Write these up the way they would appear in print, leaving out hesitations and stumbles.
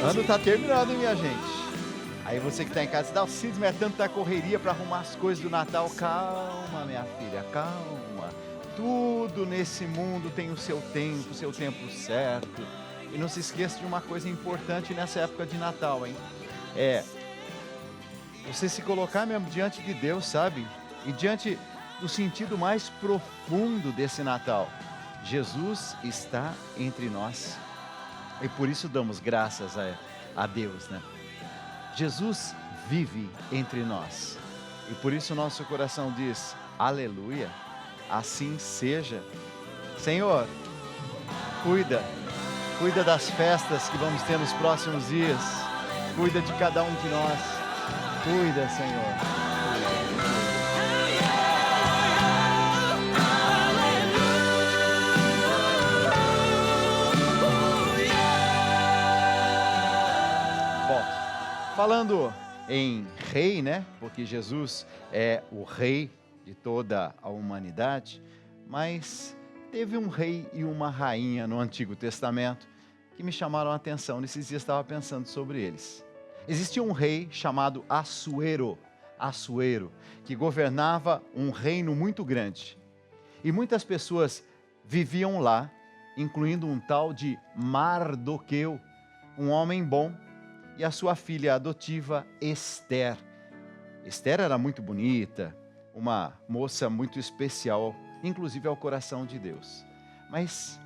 ano tá terminando, hein, minha gente? Aí você que tá em casa, dá o cisma, é tanta correria para arrumar as coisas do Natal. Calma, minha filha, calma. Tudo nesse mundo tem o seu tempo certo. E não se esqueça de uma coisa importante nessa época de Natal, hein? É você se colocar mesmo diante de Deus, sabe? E diante do sentido mais profundo desse Natal. Jesus está entre nós. E por isso damos graças a Deus, né? Jesus vive entre nós. E por isso nosso coração diz, aleluia, assim seja. Senhor, cuida das festas que vamos ter nos próximos dias. Cuida de cada um de nós. Cuida, Senhor. Falando em rei, né? Porque Jesus é o rei de toda a humanidade, mas teve um rei e uma rainha no Antigo Testamento que me chamaram a atenção. Nesses dias estava pensando sobre eles. Existia um rei chamado Assuero, que governava um reino muito grande. E muitas pessoas viviam lá, incluindo um tal de Mardoqueu, um homem bom, e a sua filha adotiva, Esther. Esther era muito bonita, uma moça muito especial, inclusive ao coração de Deus. Mas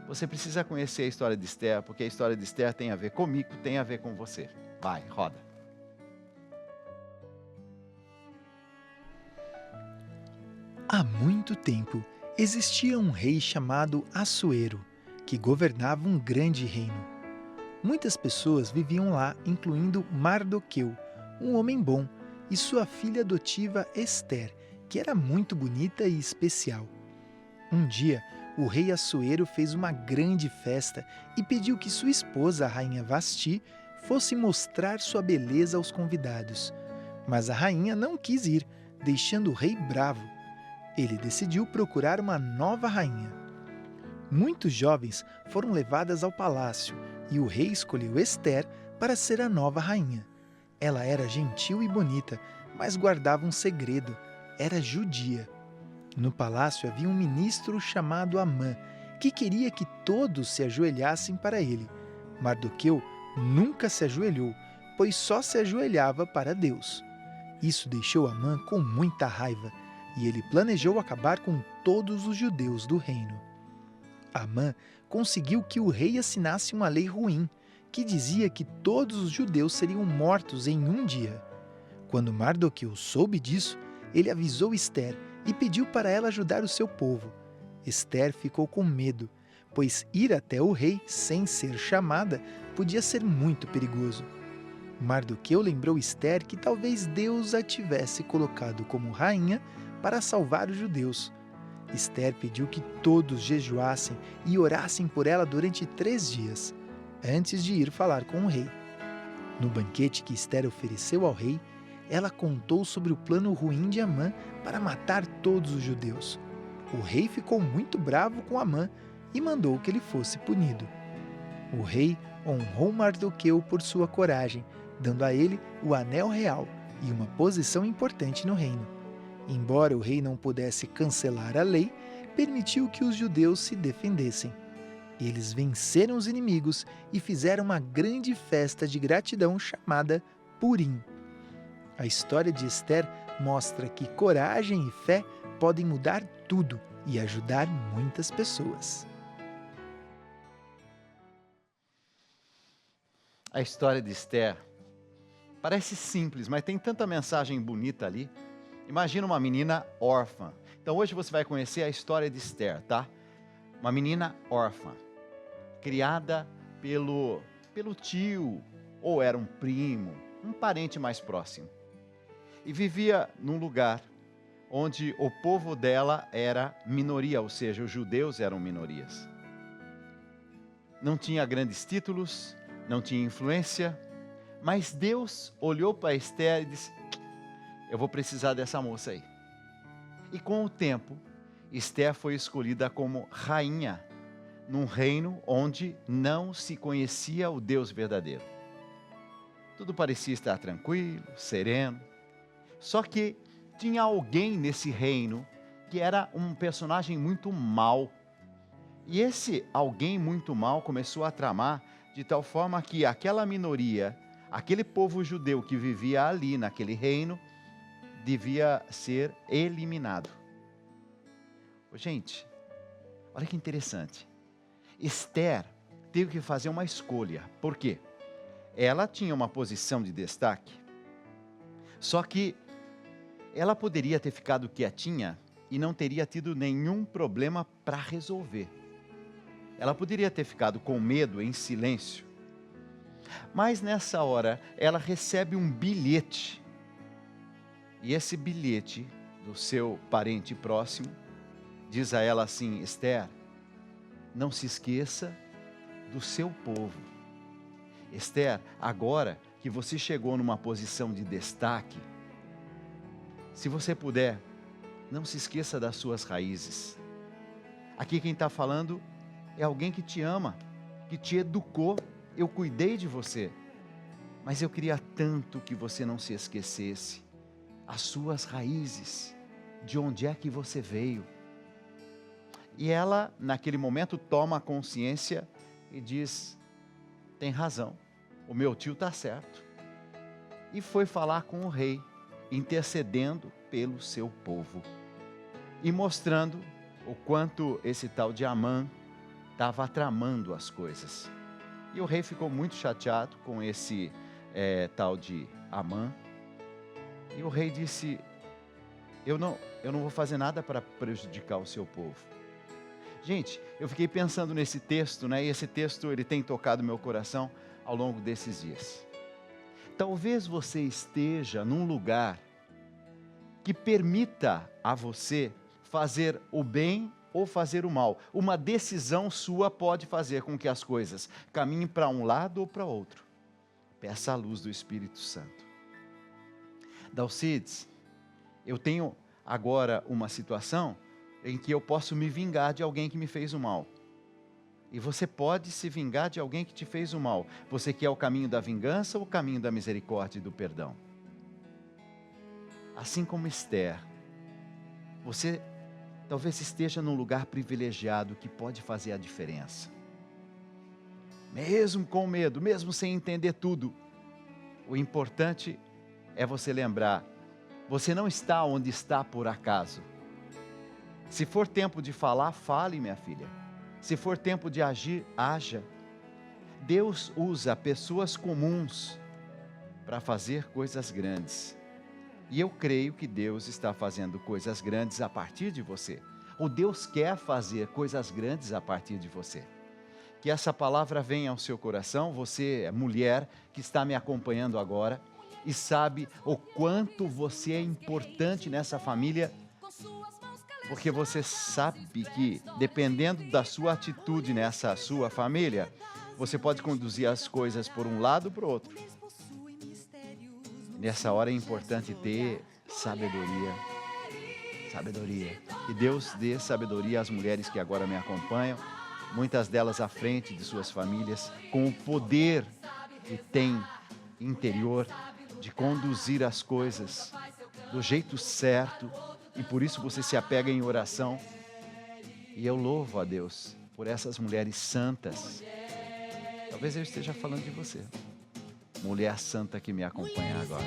você precisa conhecer a história de Esther, porque a história de Esther tem a ver comigo, tem a ver com você. Vai, roda. Há muito tempo, existia um rei chamado Assuero, que governava um grande reino. Muitas pessoas viviam lá, incluindo Mardoqueu, um homem bom, e sua filha adotiva Esther, que era muito bonita e especial. Um dia, o rei Assuero fez uma grande festa e pediu que sua esposa, a rainha Vasti, fosse mostrar sua beleza aos convidados. Mas a rainha não quis ir, deixando o rei bravo. Ele decidiu procurar uma nova rainha. Muitos jovens foram levadas ao palácio e o rei escolheu Esther para ser a nova rainha. Ela era gentil e bonita, mas guardava um segredo. Era judia. No palácio havia um ministro chamado Amã, que queria que todos se ajoelhassem para ele. Mardoqueu nunca se ajoelhou, pois só se ajoelhava para Deus. Isso deixou Amã com muita raiva, e ele planejou acabar com todos os judeus do reino. Amã conseguiu que o rei assinasse uma lei ruim, que dizia que todos os judeus seriam mortos em um dia. Quando Mardoqueu soube disso, ele avisou Esther e pediu para ela ajudar o seu povo. Esther ficou com medo, pois ir até o rei sem ser chamada podia ser muito perigoso. Mardoqueu lembrou Esther que talvez Deus a tivesse colocado como rainha para salvar os judeus. Esther pediu que todos jejuassem e orassem por ela durante 3 dias, antes de ir falar com o rei. No banquete que Esther ofereceu ao rei, ela contou sobre o plano ruim de Amã para matar todos os judeus. O rei ficou muito bravo com Amã e mandou que ele fosse punido. O rei honrou Mardoqueu por sua coragem, dando a ele o anel real e uma posição importante no reino. Embora o rei não pudesse cancelar a lei, permitiu que os judeus se defendessem. Eles venceram os inimigos e fizeram uma grande festa de gratidão chamada Purim. A história de Esther mostra que coragem e fé podem mudar tudo e ajudar muitas pessoas. A história de Esther parece simples, mas tem tanta mensagem bonita ali. Imagina uma menina órfã. Então hoje você vai conhecer a história de Esther, tá? Uma menina órfã, criada pelo tio, ou era um primo, um parente mais próximo. E vivia num lugar onde o povo dela era minoria, ou seja, os judeus eram minorias. Não tinha grandes títulos, não tinha influência, mas Deus olhou para Esther e disse: eu vou precisar dessa moça aí. E com o tempo, Esther foi escolhida como rainha, num reino onde não se conhecia o Deus verdadeiro. Tudo parecia estar tranquilo, sereno. Só que tinha alguém nesse reino que era um personagem muito mau. E esse alguém muito mau começou a tramar de tal forma que aquela minoria, aquele povo judeu que vivia ali naquele reino, devia ser eliminado. Gente, olha que interessante. Esther teve que fazer uma escolha. Por quê? Ela tinha uma posição de destaque. Só que ela poderia ter ficado quietinha e não teria tido nenhum problema para resolver. Ela poderia ter ficado com medo, em silêncio. Mas nessa hora, ela recebe um bilhete. E esse bilhete do seu parente próximo diz a ela assim: Esther, não se esqueça do seu povo. Esther, agora que você chegou numa posição de destaque, se você puder, não se esqueça das suas raízes. Aqui quem está falando é alguém que te ama, que te educou. Eu cuidei de você, mas eu queria tanto que você não se esquecesse as suas raízes, de onde é que você veio. E ela, naquele momento, toma a consciência e diz: tem razão, o meu tio está certo. E foi falar com o rei, intercedendo pelo seu povo e mostrando o quanto esse tal de Amã estava tramando as coisas. E o rei ficou muito chateado com esse tal de Amã. E o rei disse: eu não vou fazer nada para prejudicar o seu povo. Gente, eu fiquei pensando nesse texto, né? E esse texto ele tem tocado meu coração ao longo desses dias. Talvez você esteja num lugar que permita a você fazer o bem ou fazer o mal. Uma decisão sua pode fazer com que as coisas caminhem para um lado ou para outro. Peça a luz do Espírito Santo. Dalcides, eu tenho agora uma situação em que eu posso me vingar de alguém que me fez o mal. E você pode se vingar de alguém que te fez o mal. Você quer o caminho da vingança ou o caminho da misericórdia e do perdão? Assim como Esther, você talvez esteja num lugar privilegiado que pode fazer a diferença. Mesmo com medo, mesmo sem entender tudo, o importante é você lembrar: você não está onde está por acaso. Se for tempo de falar, fale, minha filha. Se for tempo de agir, haja. Deus usa pessoas comuns para fazer coisas grandes. E eu creio que Deus está fazendo coisas grandes a partir de você. Ou Deus quer fazer coisas grandes a partir de você. Que essa palavra venha ao seu coração. Você é mulher que está me acompanhando agora e sabe o quanto você é importante nessa família, porque você sabe que, dependendo da sua atitude nessa sua família, você pode conduzir as coisas por um lado ou para o outro. Nessa hora é importante ter sabedoria. Sabedoria. Que Deus dê sabedoria às mulheres que agora me acompanham, muitas delas à frente de suas famílias, com o poder que tem interior de conduzir as coisas do jeito certo. E por isso você se apega em oração. E eu louvo a Deus por essas mulheres santas. Talvez eu esteja falando de você, mulher santa que me acompanha agora.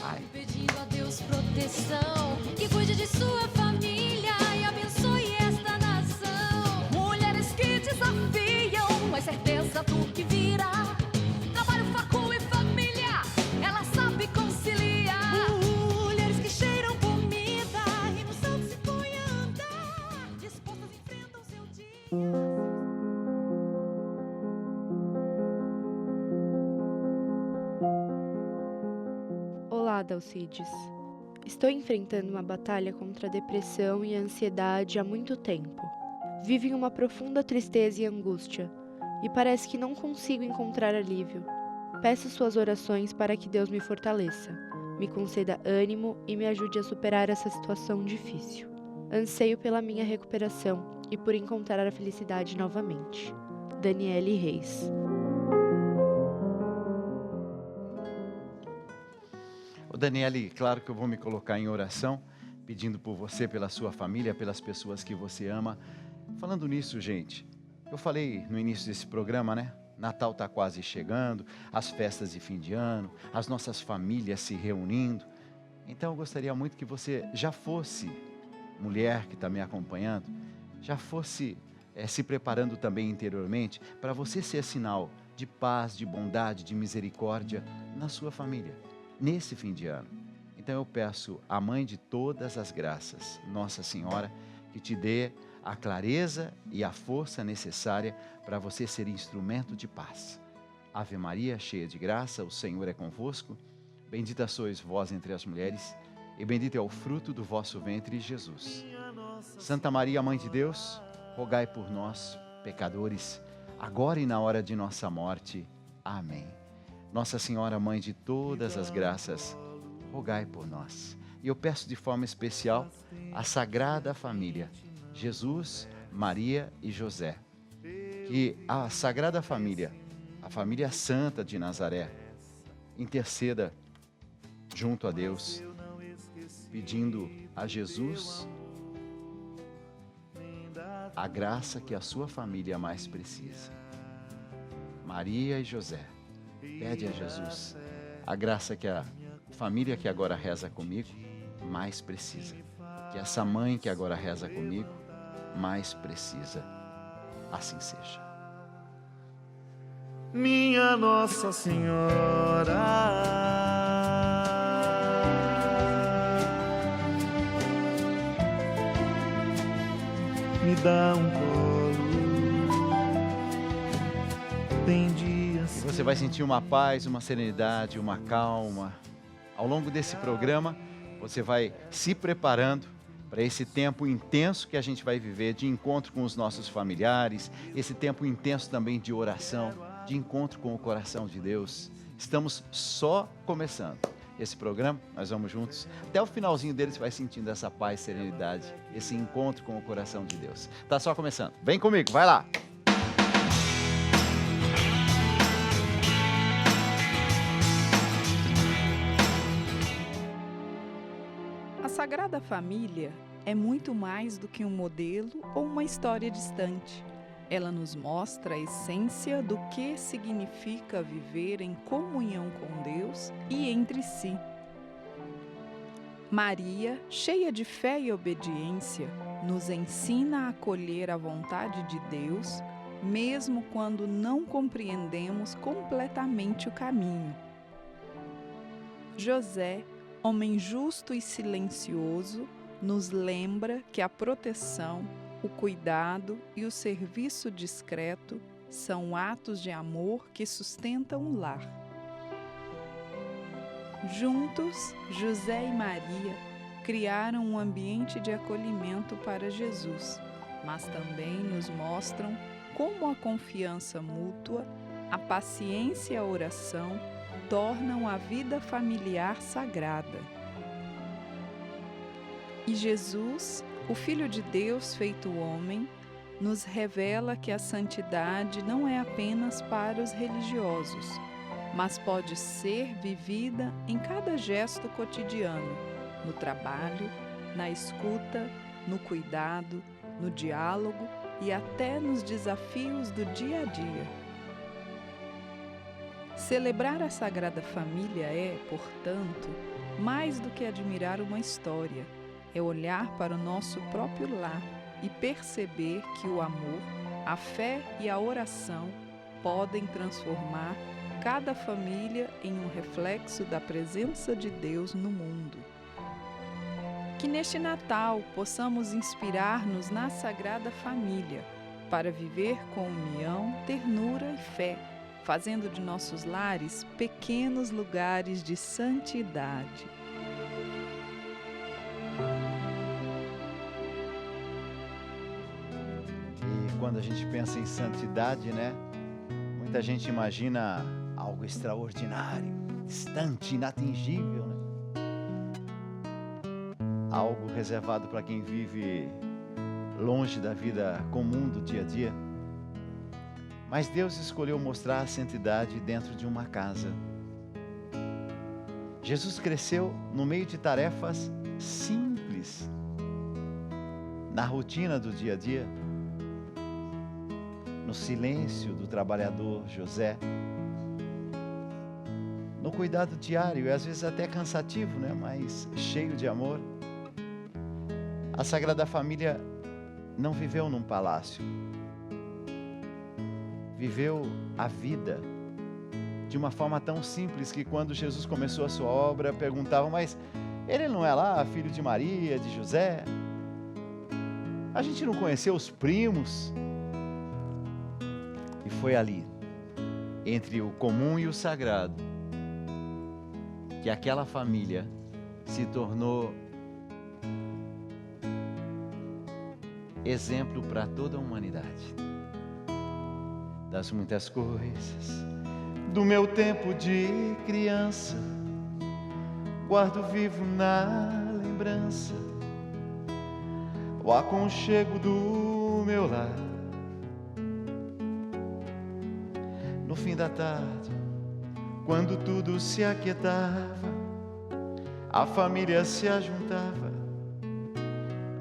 Ai. Pedindo a Deus proteção, que cuide de sua família e abençoe esta nação. Mulheres que desafiam a certeza do que virá. Trabalho, facu e família, ela sabe conciliar. Mulheres que cheiram comida e no santo se põe a andar, dispostas enfrentam seu dia. Olá, Dalcides. Estou enfrentando uma batalha contra a depressão e a ansiedade há muito tempo. Vivo em uma profunda tristeza e angústia, e parece que não consigo encontrar alívio. Peço suas orações para que Deus me fortaleça, me conceda ânimo e me ajude a superar essa situação difícil. Anseio pela minha recuperação e por encontrar a felicidade novamente. Daniele Reis. Daniele, claro que eu vou me colocar em oração, pedindo por você, pela sua família, pelas pessoas que você ama. Falando nisso, gente, eu falei no início desse programa, né? Natal está quase chegando, as festas de fim de ano, as nossas famílias se reunindo. Então eu gostaria muito que você já fosse, mulher que está me acompanhando, já fosse se preparando também interiormente para você ser sinal de paz, de bondade, de misericórdia na sua família, nesse fim de ano. Então eu peço à Mãe de todas as graças, Nossa Senhora, que te dê a clareza e a força necessária para você ser instrumento de paz. Ave Maria, cheia de graça, o Senhor é convosco. Bendita sois vós entre as mulheres, e bendito é o fruto do vosso ventre, Jesus. Santa Maria, Mãe de Deus, rogai por nós, pecadores, agora e na hora de nossa morte. Amém. Nossa Senhora, Mãe de todas as graças, rogai por nós. E eu peço de forma especial a Sagrada Família, Jesus, Maria e José, que a Sagrada Família, a família santa de Nazaré, interceda junto a Deus, pedindo a Jesus a graça que a sua família mais precisa. Maria e José, pede a Jesus a graça que a família que agora reza comigo mais precisa. Que essa mãe que agora reza comigo mais precisa. Assim seja. Minha Nossa Senhora, me dá um colo. Tem dias. Você vai sentir uma paz, uma serenidade, uma calma. Ao longo desse programa, você vai se preparando para esse tempo intenso que a gente vai viver de encontro com os nossos familiares, esse tempo intenso também de oração, de encontro com o coração de Deus. Estamos só começando esse programa, nós vamos juntos. Até o finalzinho dele você vai sentindo essa paz, serenidade, esse encontro com o coração de Deus. Tá só começando. Vem comigo, vai lá! A Sagrada Família é muito mais do que um modelo ou uma história distante. Ela nos mostra a essência do que significa viver em comunhão com Deus e entre si. Maria, cheia de fé e obediência, nos ensina a acolher a vontade de Deus, mesmo quando não compreendemos completamente o caminho. José, homem justo e silencioso, nos lembra que a proteção, o cuidado e o serviço discreto são atos de amor que sustentam o lar. Juntos, José e Maria criaram um ambiente de acolhimento para Jesus, mas também nos mostram como a confiança mútua, a paciência e a oração tornam a vida familiar sagrada. E Jesus, o Filho de Deus feito homem, nos revela que a santidade não é apenas para os religiosos, mas pode ser vivida em cada gesto cotidiano, no trabalho, na escuta, no cuidado, no diálogo e até nos desafios do dia a dia. Celebrar a Sagrada Família é, portanto, mais do que admirar uma história, é olhar para o nosso próprio lar e perceber que o amor, a fé e a oração podem transformar cada família em um reflexo da presença de Deus no mundo. Que neste Natal possamos inspirar-nos na Sagrada Família para viver com união, ternura e fé, fazendo de nossos lares pequenos lugares de santidade. E quando a gente pensa em santidade, né? Muita gente imagina algo extraordinário, distante, inatingível, né? Algo reservado para quem vive longe da vida comum do dia a dia. Mas Deus escolheu mostrar a santidade dentro de uma casa. Jesus cresceu no meio de tarefas simples, na rotina do dia a dia, no silêncio do trabalhador José, no cuidado diário e às vezes até cansativo, né? Mas cheio de amor. A Sagrada Família não viveu num palácio, viveu a vida de uma forma tão simples que quando Jesus começou a sua obra, perguntavam, mas ele não é lá filho de Maria, de José? A gente não conheceu os primos? E foi ali, entre o comum e o sagrado, que aquela família se tornou exemplo para toda a humanidade. Das muitas coisas do meu tempo de criança, guardo vivo na lembrança o aconchego do meu lar. No fim da tarde, quando tudo se aquietava, a família se ajuntava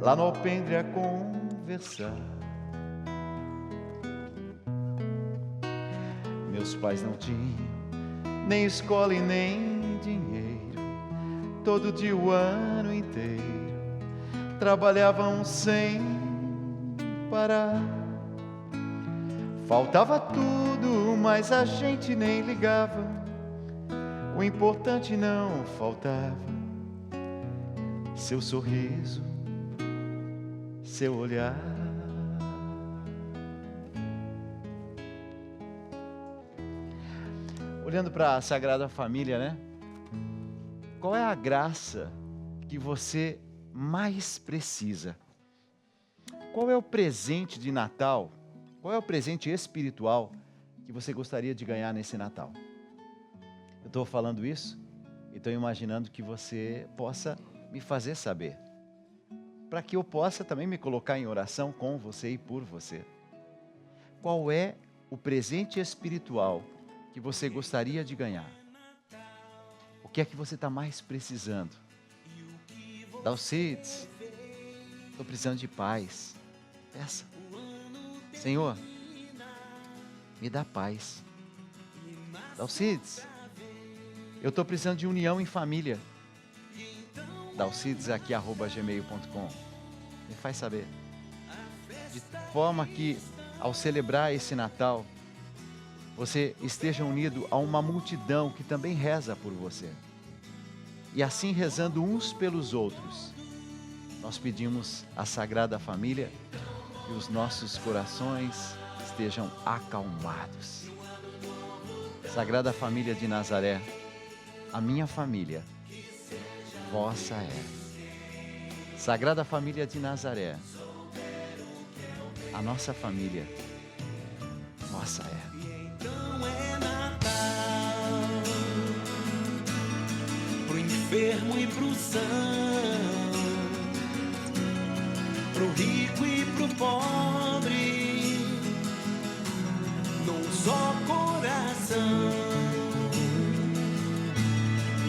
lá no alpendre a conversar. Meus pais não tinham nem escola e nem dinheiro, todo dia o ano inteiro trabalhavam sem parar. Faltava tudo, mas a gente nem ligava, o importante não faltava: seu sorriso, seu olhar. Olhando para a Sagrada Família, né? Qual é a graça que você mais precisa? Qual é o presente de Natal? Qual é o presente espiritual que você gostaria de ganhar nesse Natal? Eu estou falando isso e estou imaginando que você possa me fazer saber, para que eu possa também me colocar em oração com você e por você. Qual é o presente espiritual que você gostaria de ganhar? O que é que você está mais precisando? Dalcides, estou precisando de paz. Peça: Senhor, me dá paz. Dalcides, eu estou precisando de união em família. dalcides@gmail.com. Me faz saber. De forma que, ao celebrar esse Natal, você esteja unido a uma multidão que também reza por você. E assim, rezando uns pelos outros, nós pedimos à Sagrada Família que os nossos corações estejam acalmados. Sagrada Família de Nazaré, a minha família, vossa é. Sagrada Família de Nazaré, a nossa família, vossa é. Pro enfermo e pro são, pro rico e pro pobre, num só coração.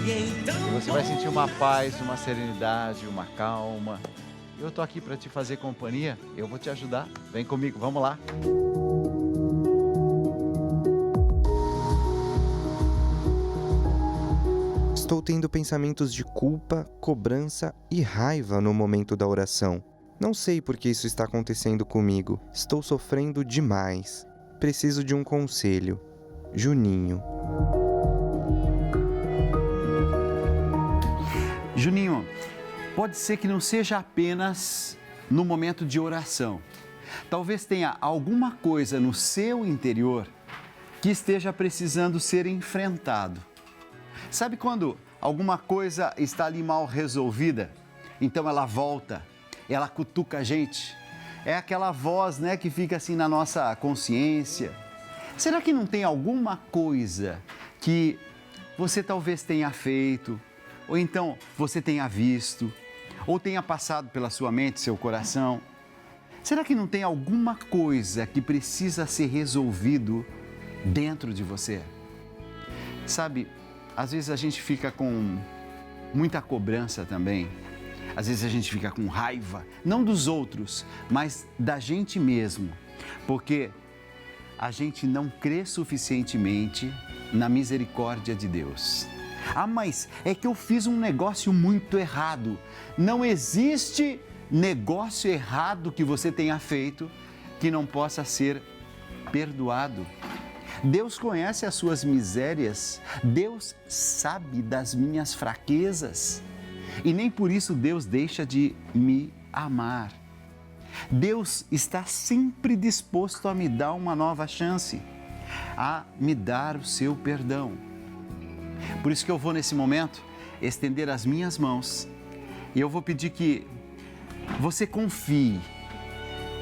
E então você vai sentir uma paz, uma serenidade, uma calma. Eu estou aqui para te fazer companhia, eu vou te ajudar. Vem comigo, vamos lá. Estou tendo pensamentos de culpa, cobrança e raiva no momento da oração. Não sei por que isso está acontecendo comigo. Estou sofrendo demais. Preciso de um conselho. Juninho. Juninho, pode ser que não seja apenas no momento de oração. Talvez tenha alguma coisa no seu interior que esteja precisando ser enfrentado. Sabe quando alguma coisa está ali mal resolvida? Então ela volta, ela cutuca a gente. É aquela voz, né, que fica assim na nossa consciência. Será que não tem alguma coisa que você talvez tenha feito, ou então você tenha visto, ou tenha passado pela sua mente, seu coração? Será que não tem alguma coisa que precisa ser resolvido dentro de você? Sabe, às vezes a gente fica com muita cobrança também. Às vezes a gente fica com raiva, não dos outros, mas da gente mesmo, porque a gente não crê suficientemente na misericórdia de Deus. Ah, mas é que eu fiz um negócio muito errado. Não existe negócio errado que você tenha feito que não possa ser perdoado. Deus conhece as suas misérias, Deus sabe das minhas fraquezas e nem por isso Deus deixa de me amar. Deus está sempre disposto a me dar uma nova chance, a me dar o seu perdão. Por isso que eu vou nesse momento estender as minhas mãos e eu vou pedir que você confie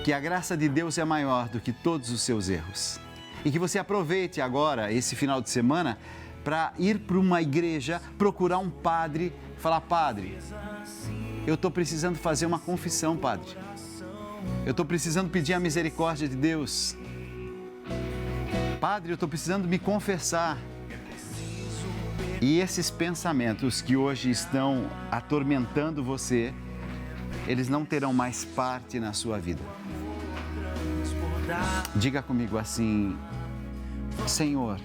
que a graça de Deus é maior do que todos os seus erros. E que você aproveite agora, esse final de semana, para ir para uma igreja, procurar um padre, falar: padre, eu estou precisando fazer uma confissão, padre. Eu estou precisando pedir a misericórdia de Deus. Padre, eu estou precisando me confessar. E esses pensamentos que hoje estão atormentando você, eles não terão mais parte na sua vida. Diga comigo assim: Senhor,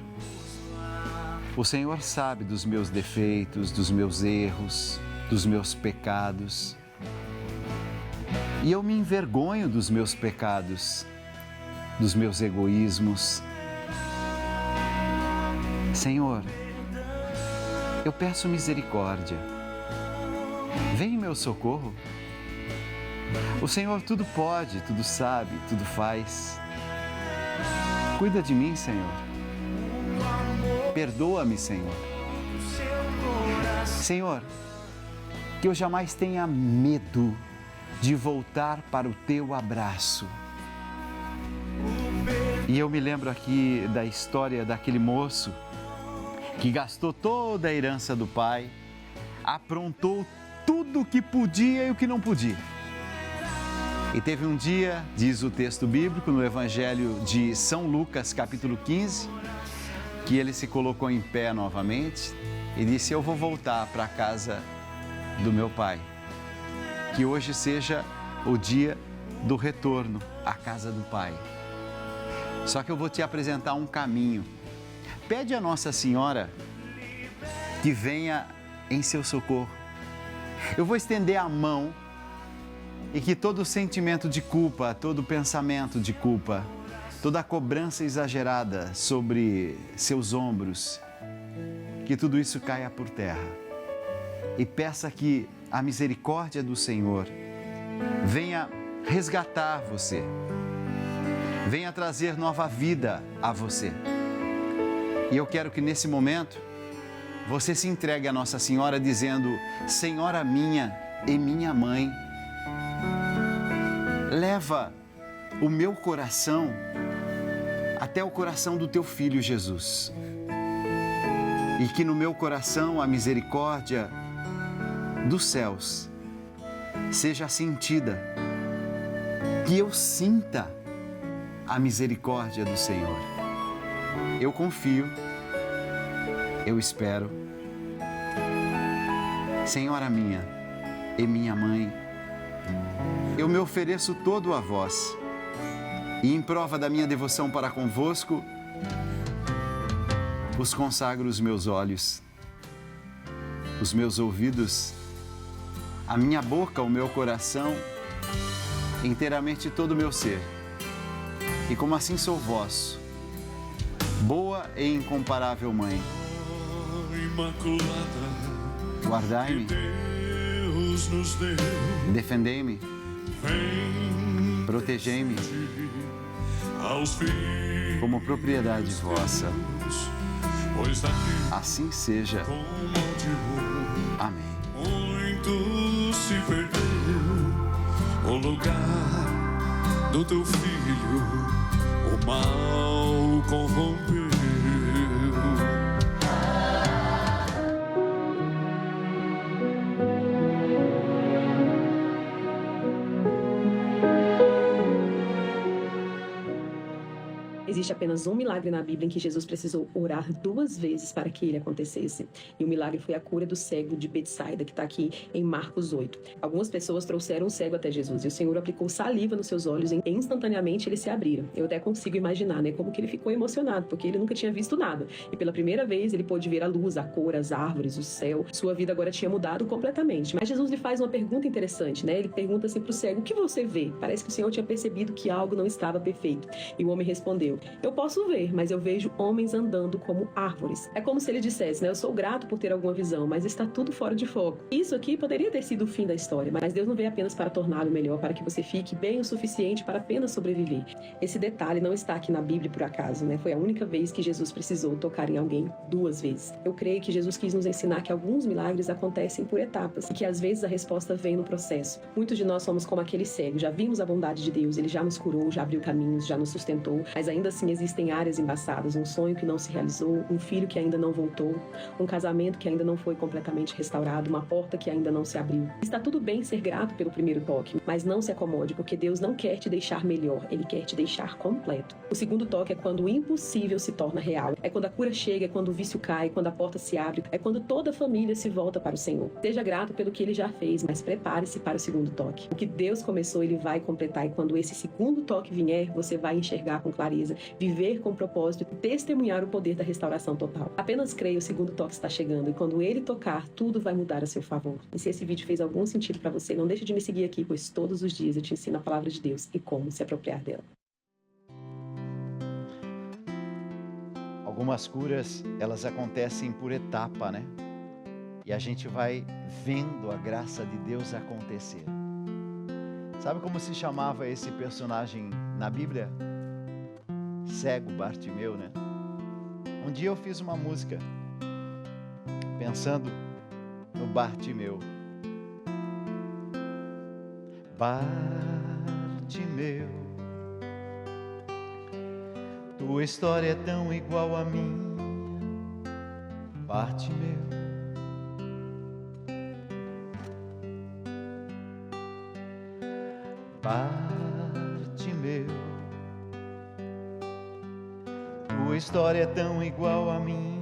o Senhor sabe dos meus defeitos, dos meus erros, dos meus pecados. E eu me envergonho dos meus pecados, dos meus egoísmos. Senhor, eu peço misericórdia. Vem em meu socorro. O Senhor tudo pode, tudo sabe, tudo faz. Cuida de mim, Senhor. Perdoa-me, Senhor. Senhor, que eu jamais tenha medo de voltar para o teu abraço. E eu me lembro aqui da história daquele moço que gastou toda a herança do pai, aprontou tudo o que podia e o que não podia. E teve um dia, diz o texto bíblico, no Evangelho de São Lucas, capítulo 15, que ele se colocou em pé novamente e disse: eu vou voltar para a casa do meu pai. Que hoje seja o dia do retorno à casa do pai. Só que eu vou te apresentar um caminho. Pede a Nossa Senhora que venha em seu socorro. Eu vou estender a mão e que todo sentimento de culpa, todo pensamento de culpa, toda a cobrança exagerada sobre seus ombros, que tudo isso caia por terra. E peça que a misericórdia do Senhor venha resgatar você, venha trazer nova vida a você. E eu quero que nesse momento você se entregue a Nossa Senhora dizendo: Senhora minha e minha mãe, leva o meu coração até o coração do teu Filho Jesus. E que no meu coração a misericórdia dos céus seja sentida. Que eu sinta a misericórdia do Senhor. Eu confio, eu espero. Senhora minha e minha mãe, eu me ofereço todo a vós e em prova da minha devoção para convosco, vos consagro os meus olhos, os meus ouvidos, a minha boca, o meu coração, inteiramente todo o meu ser. E como assim sou vosso, boa e incomparável Mãe, guardai-me, defendei-me, protegei-me como propriedade vossa. Assim seja. Amém. Muito se perdeu o lugar do teu filho, o mal corrompeu. Existe apenas um milagre na Bíblia em que Jesus precisou orar 2 vezes para que ele acontecesse. E o milagre foi a cura do cego de Betsaida, que está aqui em Marcos 8. Algumas pessoas trouxeram o cego até Jesus e o Senhor aplicou saliva nos seus olhos e instantaneamente eles se abriram. Eu até consigo imaginar, né, como que ele ficou emocionado, porque ele nunca tinha visto nada. E pela primeira vez ele pôde ver a luz, a cor, as árvores, o céu. Sua vida agora tinha mudado completamente. Mas Jesus lhe faz uma pergunta interessante, né? Ele pergunta assim para o cego: o que você vê? Parece que o Senhor tinha percebido que algo não estava perfeito. E o homem respondeu: eu posso ver, mas eu vejo homens andando como árvores. É como se ele dissesse, né? Eu sou grato por ter alguma visão, mas está tudo fora de foco. Isso aqui poderia ter sido o fim da história, mas Deus não veio apenas para torná-lo melhor, para que você fique bem o suficiente para apenas sobreviver. Esse detalhe não está aqui na Bíblia por acaso, né? Foi a única vez que Jesus precisou tocar em alguém 2 vezes. Eu creio que Jesus quis nos ensinar que alguns milagres acontecem por etapas e que às vezes a resposta vem no processo. Muitos de nós somos como aquele cego, já vimos a bondade de Deus, ele já nos curou, já abriu caminhos, já nos sustentou, mas ainda assim existem áreas embaçadas, um sonho que não se realizou, um filho que ainda não voltou, um casamento que ainda não foi completamente restaurado, uma porta que ainda não se abriu. Está tudo bem ser grato pelo primeiro toque, mas não se acomode, porque Deus não quer te deixar melhor, Ele quer te deixar completo. O segundo toque é quando o impossível se torna real, é quando a cura chega, é quando o vício cai, quando a porta se abre, é quando toda a família se volta para o Senhor. Seja grato pelo que Ele já fez, mas prepare-se para o segundo toque. O que Deus começou, Ele vai completar, e quando esse segundo toque vier, você vai enxergar com clareza, viver com propósito e testemunhar o poder da restauração total. Apenas creia, o segundo toque está chegando, e quando ele tocar, tudo vai mudar a seu favor. E se esse vídeo fez algum sentido para você, não deixe de me seguir aqui, pois todos os dias eu te ensino a palavra de Deus e como se apropriar dela. Algumas curas, elas acontecem por etapa, né? E a gente vai vendo a graça de Deus acontecer. Sabe como se chamava esse personagem na Bíblia? Cego Bartimeu, né? Um dia eu fiz uma música pensando no Bartimeu. Bartimeu, tua história é tão igual a minha. Bartimeu, Bartimeu, tua história é tão igual a minha.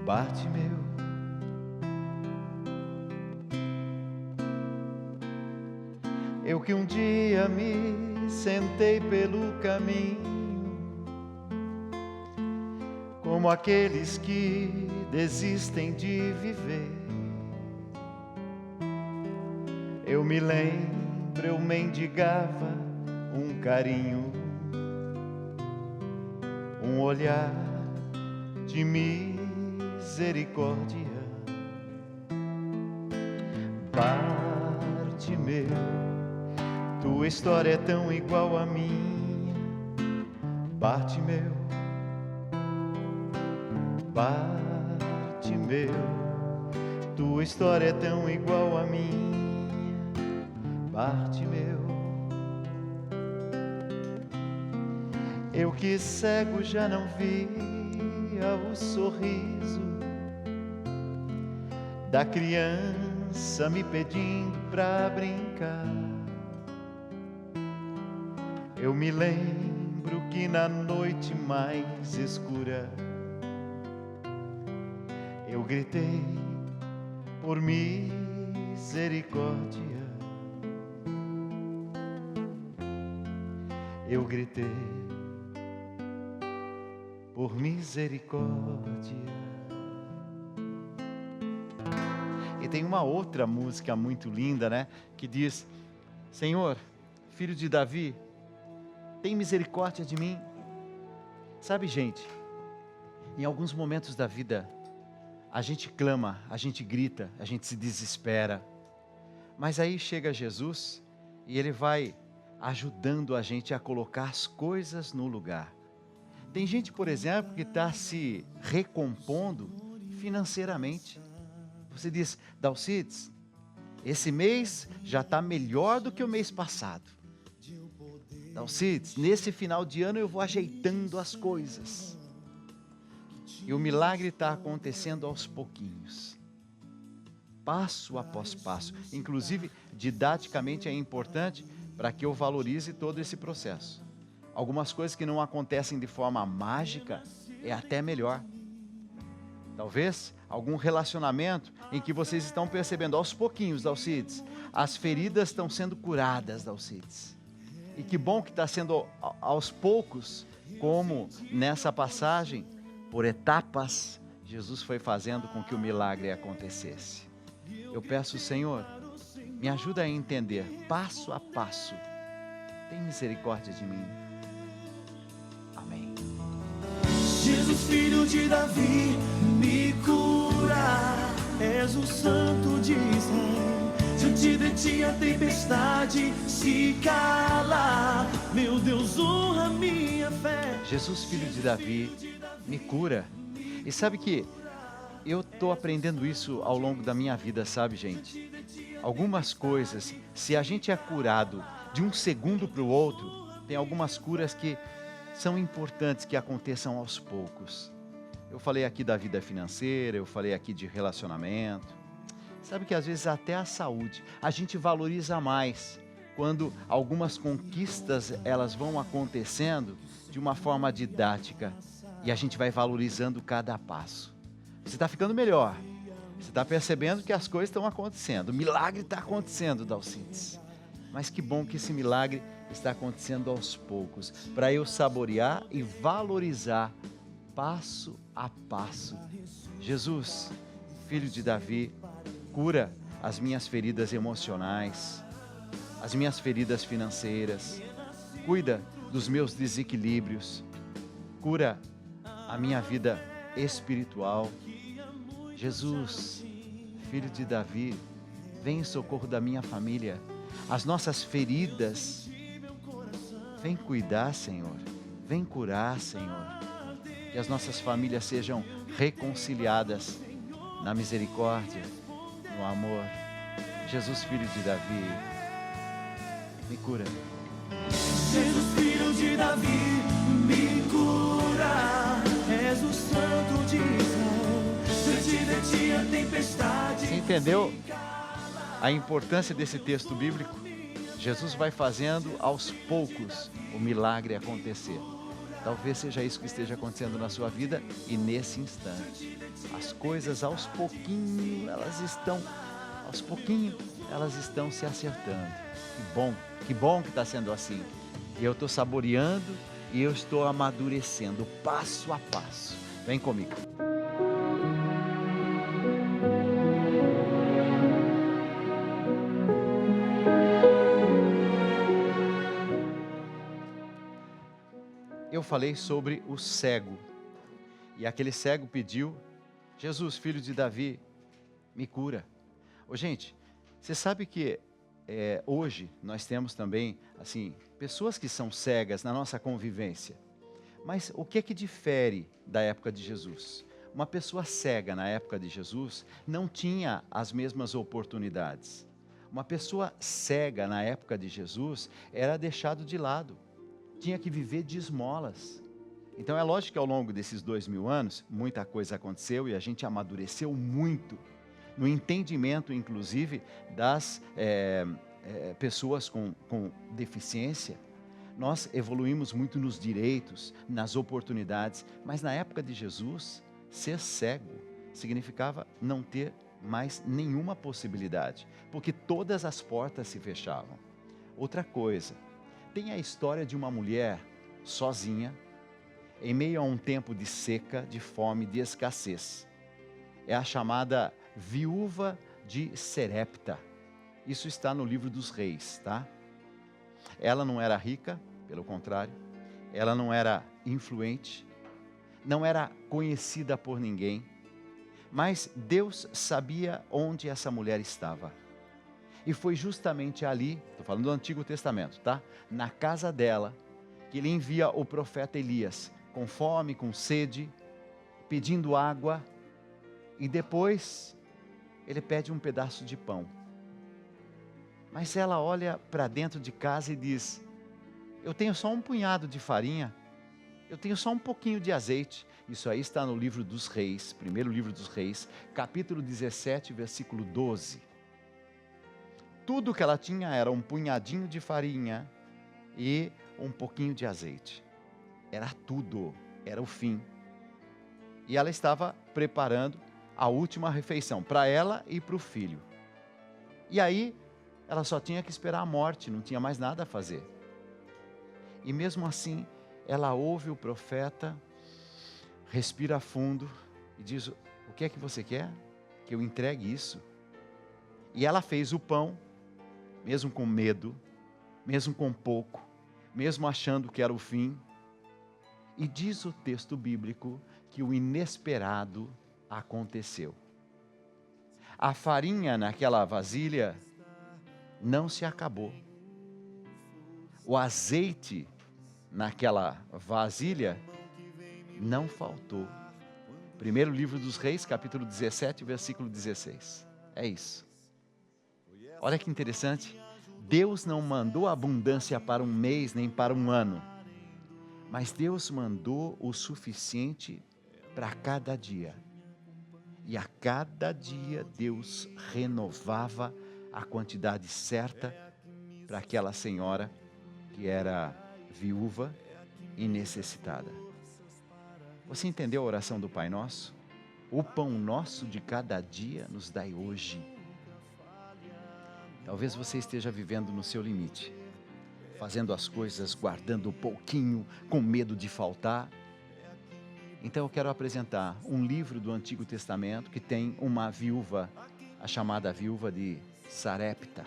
Bartimeu, eu que um dia me sentei pelo caminho, como aqueles que desistem de viver. Eu me lembro, eu mendigava um carinho, um olhar de misericórdia. Bartimeu, tua história é tão igual a minha. Bartimeu, Bartimeu, tua história é tão igual a minha. Bartimeu, eu que cego já não via o sorriso da criança me pedindo pra brincar. Eu me lembro que na noite mais escura eu gritei por misericórdia. Eu gritei por misericórdia. E tem uma outra música muito linda, né? Que diz: Senhor, filho de Davi, tem misericórdia de mim. Sabe, gente, em alguns momentos da vida, a gente clama, a gente grita, a gente se desespera. Mas aí chega Jesus e Ele vai ajudando a gente a colocar as coisas no lugar. Tem gente, por exemplo, que está se recompondo financeiramente. Você diz: Dalcides, esse mês já está melhor do que o mês passado. Dalcides, nesse final de ano eu vou ajeitando as coisas. E o milagre está acontecendo aos pouquinhos, passo após passo. Inclusive, didaticamente é importante, para que eu valorize todo esse processo. Algumas coisas que não acontecem de forma mágica é até melhor. Talvez algum relacionamento em que vocês estão percebendo aos pouquinhos, Dalcides, as feridas estão sendo curadas, Dalcides. E que bom que está sendo aos poucos, como nessa passagem, por etapas, Jesus foi fazendo com que o milagre acontecesse. Eu peço, Senhor, me ajuda a entender, passo a passo. Tem misericórdia de mim. Amém. Jesus, filho de Davi, me cura. És o santo de Israel. Diante de ti a tempestade se cala. Meu Deus, honra minha fé. Jesus, filho de Davi, me cura. E sabe que eu estou aprendendo isso ao longo da minha vida, sabe, gente? Algumas coisas, se a gente é curado de um segundo para o outro, tem algumas curas que são importantes que aconteçam aos poucos. Eu falei aqui da vida financeira, eu falei aqui de relacionamento. Sabe que às vezes até a saúde, a gente valoriza mais quando algumas conquistas elas vão acontecendo de uma forma didática e a gente vai valorizando cada passo. Você está ficando melhor, você está percebendo que as coisas estão acontecendo, o milagre está acontecendo, Dalcides. Mas que bom que esse milagre está acontecendo aos poucos, para eu saborear e valorizar passo a passo. Jesus, filho de Davi, cura as minhas feridas emocionais, as minhas feridas financeiras, cuida dos meus desequilíbrios, cura a minha vida espiritual. Jesus, filho de Davi, vem em socorro da minha família, as nossas feridas, vem cuidar, Senhor, vem curar, Senhor, que as nossas famílias sejam reconciliadas na misericórdia, no amor. Jesus, filho de Davi, me cura. Jesus, filho de Davi, me cura. És o santo de Israel. Diante de ti a tempestade. Você entendeu a importância desse texto bíblico? Jesus vai fazendo aos poucos o milagre acontecer. Talvez seja isso que esteja acontecendo na sua vida e nesse instante. As coisas aos pouquinho elas estão se acertando. Que bom que está sendo assim. E eu estou saboreando e eu estou amadurecendo passo a passo. Vem comigo. Eu falei sobre o cego. E aquele cego pediu: Jesus, filho de Davi, me cura. Ô, gente, você sabe que hoje nós temos também, assim, pessoas que são cegas na nossa convivência. Mas o que é que difere da época de Jesus? Uma pessoa cega na época de Jesus não tinha as mesmas oportunidades. Uma pessoa cega na época de Jesus era deixado de lado. Tinha que viver de esmolas. Então é lógico que ao longo desses 2000 anos, muita coisa aconteceu e a gente amadureceu muito no entendimento, inclusive, das pessoas com deficiência. Nós evoluímos muito nos direitos, nas oportunidades, mas na época de Jesus, ser cego significava não ter mais nenhuma possibilidade, porque todas as portas se fechavam. Outra coisa, tem a história de uma mulher sozinha, em meio a um tempo de seca, de fome, de escassez. É a chamada viúva de Serepta. Isso está no livro dos Reis, tá? Ela não era rica, pelo contrário. Ela não era influente, não era conhecida por ninguém. Mas Deus sabia onde essa mulher estava. E foi justamente ali, estou falando do Antigo Testamento, tá? Na casa dela, que ele envia o profeta Elias, com fome, com sede, pedindo água, e depois ele pede um pedaço de pão. Mas ela olha para dentro de casa e diz: eu tenho só um punhado de farinha, eu tenho só um pouquinho de azeite. Isso aí está no livro dos Reis, primeiro livro dos Reis, capítulo 17, versículo 12. tudo que ela tinha era um punhadinho de farinha e um pouquinho de azeite. Era tudo, era o fim. E ela estava preparando a última refeição para ela e para o filho. E aí, ela só tinha que esperar a morte, não tinha mais nada a fazer. E mesmo assim, ela ouve o profeta, respira fundo e diz: o que é que você quer? Que eu entregue isso? E ela fez o pão, mesmo com medo, mesmo com pouco, mesmo achando que era o fim. E diz o texto bíblico que o inesperado aconteceu. A farinha naquela vasilha não se acabou. O azeite naquela vasilha não faltou. Primeiro livro dos Reis, capítulo 17, versículo 16. É isso. Olha que interessante. Deus não mandou abundância para um mês, nem para um ano. Mas Deus mandou o suficiente para cada dia. E a cada dia Deus renovava a quantidade certa para aquela senhora que era viúva e necessitada. Você entendeu a oração do Pai Nosso? O pão nosso de cada dia nos dai hoje. Talvez você esteja vivendo no seu limite, fazendo as coisas, guardando um pouquinho, com medo de faltar. Então eu quero apresentar um livro do Antigo Testamento que tem uma viúva, a chamada viúva de Sarepta.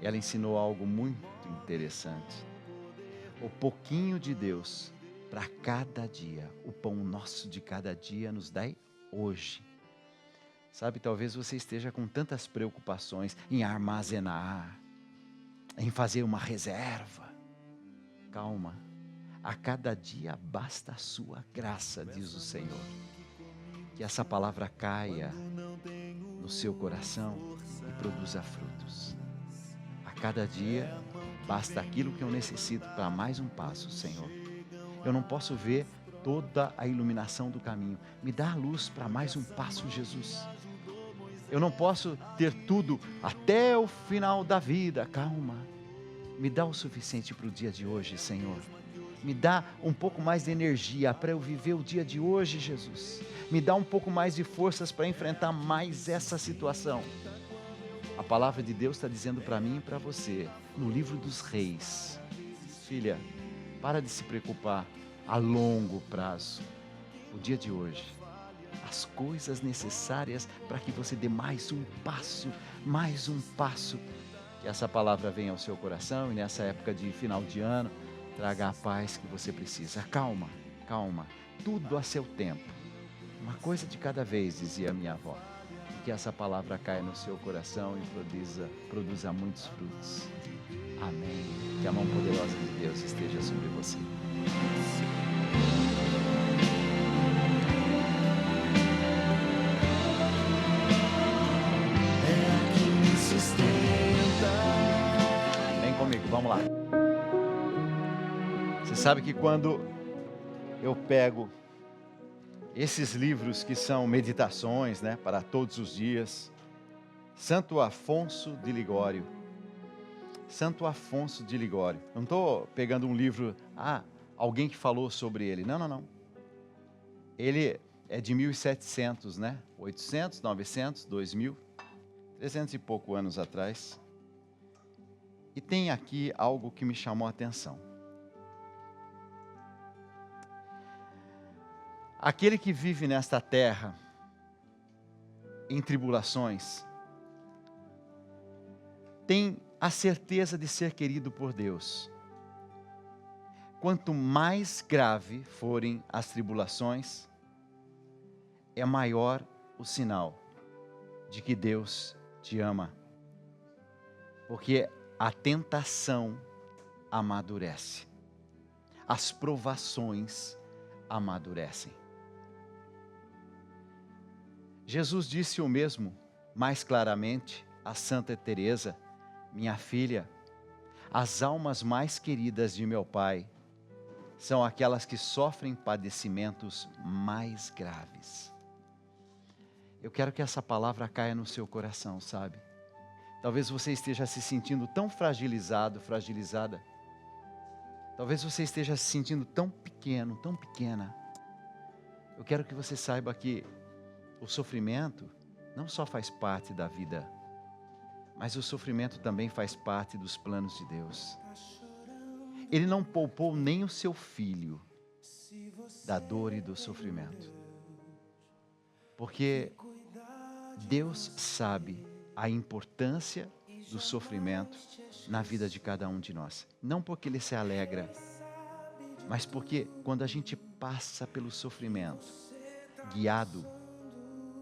Ela ensinou algo muito interessante. O pouquinho de Deus para cada dia, o pão nosso de cada dia nos dai hoje. Sabe, talvez você esteja com tantas preocupações em armazenar, em fazer uma reserva. Calma, a cada dia basta a sua graça, diz o Senhor. Que essa palavra caia no seu coração e produza frutos. A cada dia basta aquilo que eu necessito para mais um passo, Senhor. Eu não posso ver toda a iluminação do caminho. Me dá a luz para mais um passo, Jesus. Eu não posso ter tudo até o final da vida. Calma. Me dá o suficiente para o dia de hoje, Senhor. Me dá um pouco mais de energia para eu viver o dia de hoje, Jesus. Me dá um pouco mais de forças para enfrentar mais essa situação. A palavra de Deus está dizendo para mim e para você, no livro dos Reis: filha, para de se preocupar a longo prazo. O dia de hoje, as coisas necessárias para que você dê mais um passo, que essa palavra venha ao seu coração e nessa época de final de ano, traga a paz que você precisa. Calma, calma, tudo a seu tempo. Uma coisa de cada vez, dizia a minha avó. E que essa palavra caia no seu coração e produza muitos frutos. Amém. Que a mão poderosa de Deus esteja sobre você. Vem comigo, vamos lá. Você sabe que quando eu pego esses livros que são meditações, né, para todos os dias, Santo Afonso de Ligório. Santo Afonso de Ligório. Não estou pegando um livro, alguém que falou sobre ele. Não, não, não. Ele é de 1700, né? 800, 900, 2000, 300 e pouco anos atrás. E tem aqui algo que me chamou a atenção. Aquele que vive nesta terra, em tribulações, tem a certeza de ser querido por Deus. Quanto mais grave forem as tribulações, é maior o sinal de que Deus te ama. Porque a tentação amadurece, as provações amadurecem. Jesus disse o mesmo, mais claramente, a Santa Teresa: minha filha, as almas mais queridas de meu Pai são aquelas que sofrem padecimentos mais graves. Eu quero que essa palavra caia no seu coração, sabe? Talvez você esteja se sentindo tão fragilizado, fragilizada. Talvez você esteja se sentindo tão pequeno, tão pequena. Eu quero que você saiba que o sofrimento não só faz parte da vida, mas o sofrimento também faz parte dos planos de Deus. Ele não poupou nem o seu filho da dor e do sofrimento. Porque Deus sabe a importância do sofrimento na vida de cada um de nós. Não porque Ele se alegra, mas porque quando a gente passa pelo sofrimento, guiado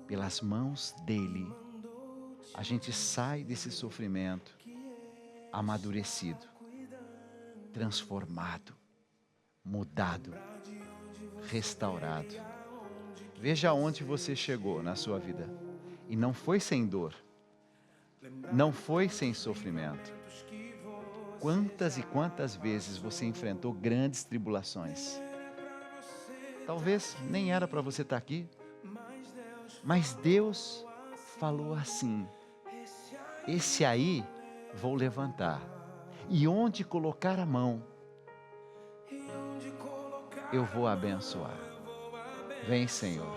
pelas mãos dEle, a gente sai desse sofrimento amadurecido, transformado, mudado, restaurado. Veja onde você chegou na sua vida. E não foi sem dor, não foi sem sofrimento. Quantas e quantas vezes você enfrentou grandes tribulações? Talvez nem era para você estar aqui, mas Deus falou assim: esse aí vou levantar, e onde colocar a mão, eu vou abençoar. Vem, Senhor,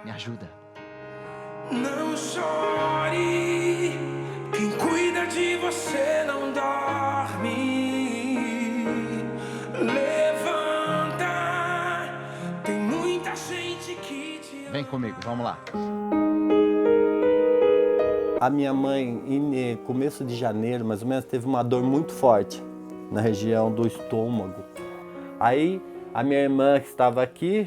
me ajuda. Não chore, quem cuida de você não dorme. Levanta, tem muita gente que te ama. Vem comigo, vamos lá. A minha mãe, em começo de janeiro, mais ou menos, teve uma dor muito forte na região do estômago. Aí a minha irmã que estava aqui,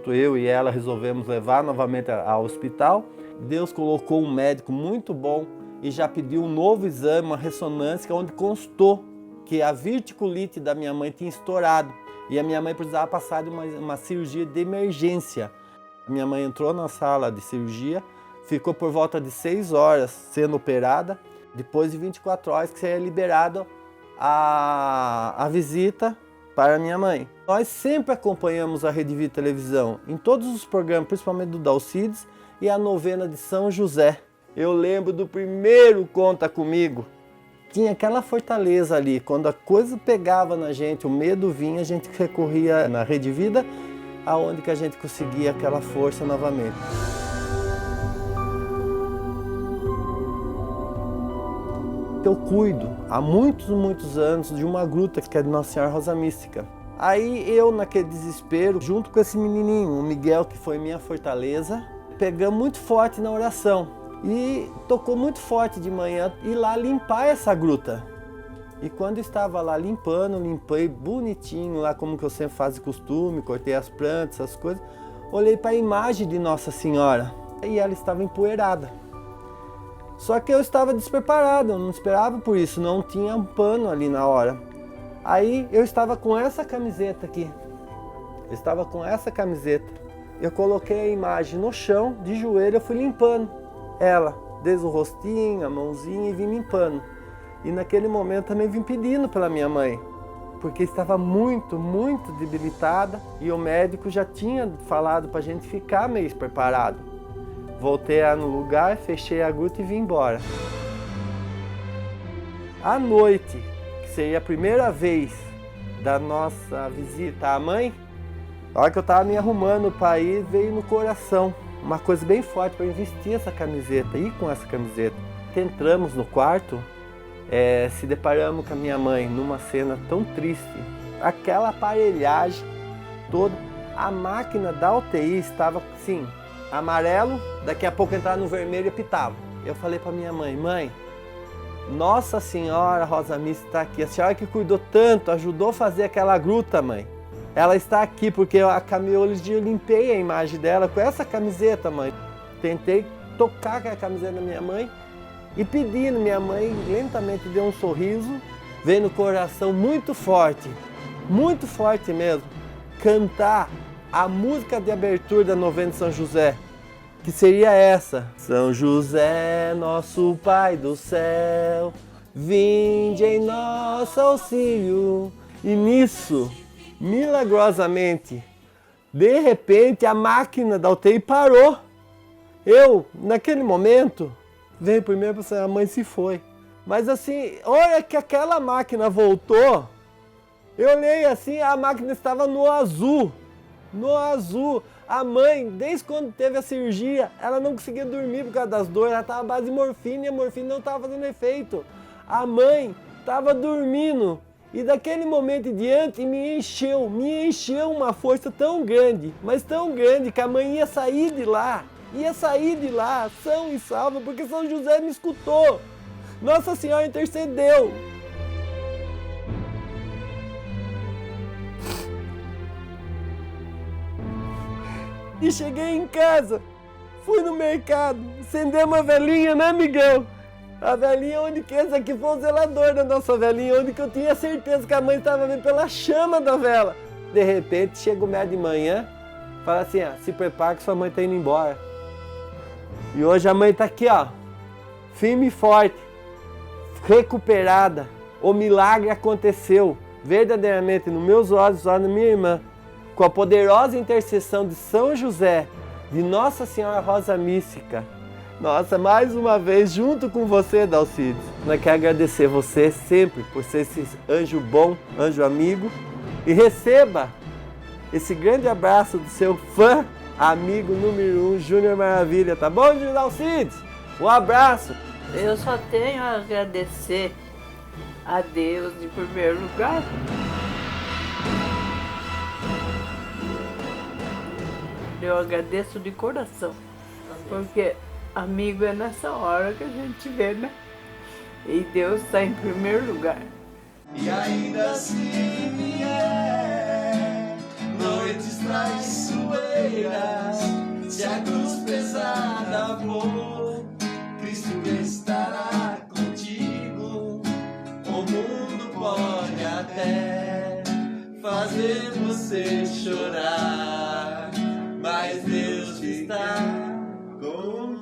eu e ela resolvemos levar novamente ao hospital. Deus colocou um médico muito bom e já pediu um novo exame, uma ressonância, onde constou que a verticulite da minha mãe tinha estourado e a minha mãe precisava passar de uma cirurgia de emergência. A minha mãe entrou na sala de cirurgia, ficou por volta de 6 horas sendo operada, depois de 24 horas que seria liberado a visita para minha mãe. Nós sempre acompanhamos a Rede Vida Televisão, em todos os programas, principalmente do Dalcides e a novena de São José. Eu lembro do primeiro Conta Comigo. Tinha aquela fortaleza ali, quando a coisa pegava na gente, o medo vinha, a gente recorria na Rede Vida, aonde que a gente conseguia aquela força novamente. Eu cuido há muitos anos de uma gruta que é de Nossa Senhora Rosa Mística. Aí eu, naquele desespero, junto com esse menininho, o Miguel, que foi minha fortaleza, pegamos muito forte na oração. E tocou muito forte de manhã ir lá limpar essa gruta. E quando eu estava lá limpando, limpei bonitinho, lá como que eu sempre faço de costume, cortei as plantas, essas coisas. Olhei para a imagem de Nossa Senhora e ela estava empoeirada. Só que eu estava despreparado, eu não esperava por isso, não tinha um pano ali na hora. Aí eu estava com essa camiseta aqui, eu coloquei a imagem no chão, de joelho, eu fui limpando ela, desde o rostinho, a mãozinha e vim limpando. E naquele momento também vim pedindo pela minha mãe, porque estava muito debilitada e o médico já tinha falado para a gente ficar meio preparado. Voltei no lugar, fechei a gruta e vim embora. À noite, que seria a primeira vez da nossa visita à mãe, na hora que eu estava me arrumando para ir, veio no coração uma coisa bem forte para eu vestir essa camiseta, ir com essa camiseta. Entramos no quarto, se deparamos com a minha mãe numa cena tão triste. Aquela aparelhagem toda, a máquina da UTI estava assim, amarelo, daqui a pouco entrava no vermelho e pitava. Eu falei para minha mãe: mãe, Nossa Senhora Rosa Mística está aqui, a senhora que cuidou tanto, ajudou a fazer aquela gruta, mãe. Ela está aqui porque eu limpei a imagem dela com essa camiseta, mãe. Tentei tocar com a camiseta da minha mãe e pedindo, minha mãe lentamente deu um sorriso, veio no coração muito forte mesmo, cantar a música de abertura da novena de São José, que seria essa: São José, nosso Pai do céu, vinde em nosso auxílio. E nisso, milagrosamente, de repente a máquina da UTI parou. Eu, naquele momento, veio primeiro, a mãe se foi. Mas assim, olha que aquela máquina voltou, eu olhei assim, a máquina estava no azul. No azul. A mãe, desde quando teve a cirurgia, ela não conseguia dormir por causa das dores, ela estava à base de morfina e a morfina não estava fazendo efeito. A mãe estava dormindo e daquele momento em diante me encheu uma força tão grande, mas tão grande que a mãe ia sair de lá são e salva, porque São José me escutou. Nossa Senhora intercedeu. E cheguei em casa, fui no mercado, acendei uma velhinha, né, amigão? A velhinha onde que esse aqui foi o zelador da nossa velhinha, onde que eu tinha certeza que a mãe estava vendo pela chama da vela. De repente, chega o médico de manhã, fala assim, se prepara que sua mãe está indo embora. E hoje a mãe está aqui, ó, firme e forte, recuperada. O milagre aconteceu verdadeiramente nos meus olhos, os olhos da minha irmã. Com a poderosa intercessão de São José, de Nossa Senhora Rosa Mística. Nossa, mais uma vez, junto com você, Dalcides, nós quero agradecer você sempre por ser esse anjo bom, anjo amigo. E receba esse grande abraço do seu fã, amigo número 1, Júnior Maravilha. Tá bom, Júnior Dalcides? Um abraço. Eu só tenho a agradecer a Deus em primeiro lugar. Eu agradeço de coração, porque amigo é nessa hora que a gente vê, né? E Deus está em primeiro lugar. E ainda assim vier noites traiçoeiras, se a cruz pesada for, Cristo estará contigo. O mundo pode até fazer você chorar, mas Deus está contigo.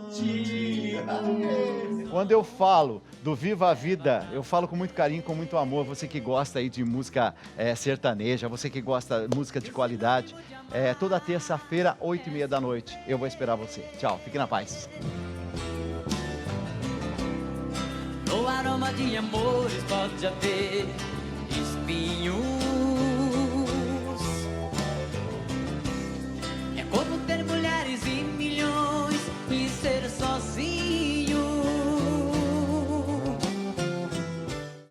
Quando eu falo do Viva a Vida, eu falo com muito carinho, com muito amor. Você que gosta aí de música sertaneja, você que gosta de música de qualidade, toda terça-feira, 8h30 da noite, eu vou esperar você. Tchau, fique na paz. No aroma de amores pode haver espinho